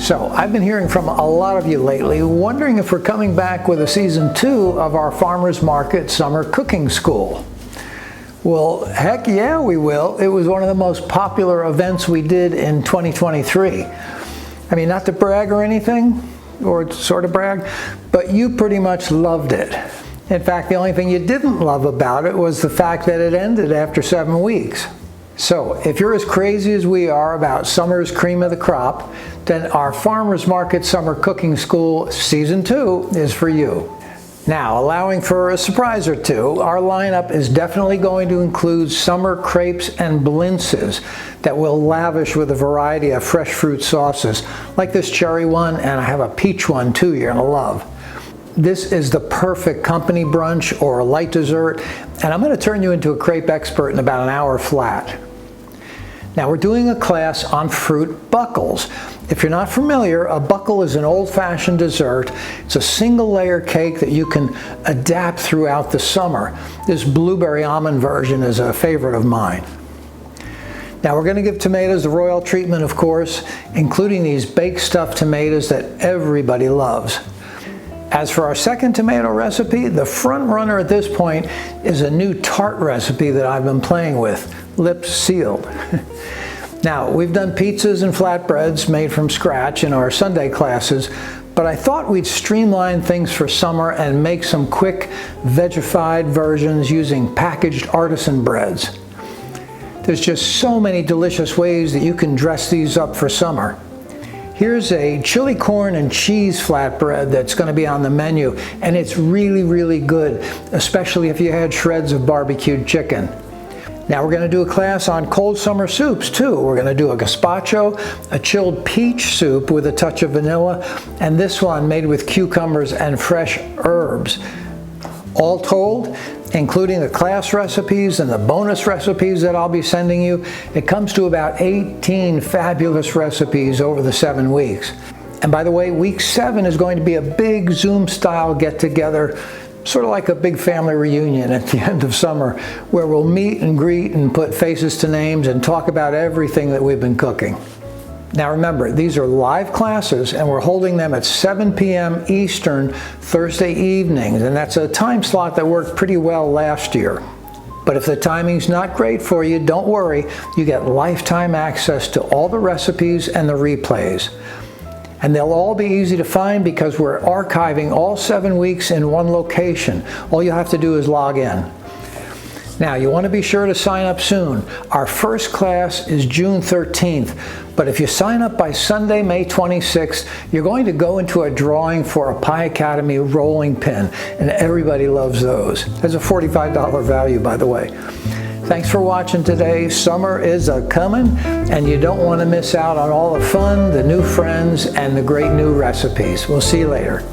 So I've been hearing from a lot of you lately, wondering if we're coming back with a season 2 of our Farmers Market Summer Cooking School. Well, heck yeah, we will. It was one of the most popular events we did in 2023. I mean, not to brag or anything, or sort of brag, but you pretty much loved it. In fact, the only thing you didn't love about it was the fact that it ended after 7 weeks. So, if you're as crazy as we are about summer's cream of the crop, then our Farmers Market Summer Cooking School Season 2 is for you. Now, allowing for a surprise or two, our lineup is definitely going to include summer crepes and blintzes that we'll lavish with a variety of fresh fruit sauces, like this cherry one, and I have a peach one too you're gonna love. This is the perfect company brunch or a light dessert, and I'm going to turn you into a crepe expert in about an hour flat. Now we're doing a class on fruit buckles. If you're not familiar, a buckle is an old-fashioned dessert. It's a single layer cake that you can adapt throughout the summer. This blueberry almond version is a favorite of mine. Now we're going to give tomatoes the royal treatment, of course, including these baked stuffed tomatoes that everybody loves. As for our second tomato recipe, the front runner at this point is a new tart recipe that I've been playing with, lips sealed. Now, we've done pizzas and flatbreads made from scratch in our Sunday classes, but I thought we'd streamline things for summer and make some quick vegified versions using packaged artisan breads. There's just so many delicious ways that you can dress these up for summer. Here's a chili corn and cheese flatbread that's going to be on the menu, and it's really, really good, especially if you had shreds of barbecued chicken. Now we're going to do a class on cold summer soups too. We're going to do a gazpacho, a chilled peach soup with a touch of vanilla, and this one made with cucumbers and fresh herbs. All told, including the class recipes and the bonus recipes that I'll be sending you, it comes to about 18 fabulous recipes over the 7 weeks. And by the way, week 7 is going to be a big Zoom-style get-together, sort of like a big family reunion at the end of summer, where we'll meet and greet and put faces to names and talk about everything that we've been cooking. Now remember, these are live classes and we're holding them at 7 p.m. Eastern Thursday evenings, and that's a time slot that worked pretty well last year. But if the timing's not great for you, don't worry, you get lifetime access to all the recipes and the replays. And they'll all be easy to find because we're archiving all 7 weeks in one location. All you have to do is log in. Now, you want to be sure to sign up soon. Our first class is June 13th, but if you sign up by Sunday, May 26th, you're going to go into a drawing for a Pie Academy rolling pin, and everybody loves those. There's a $45 value, by the way. Thanks for watching today. Summer is a-comin', and you don't want to miss out on all the fun, the new friends, and the great new recipes. We'll see you later.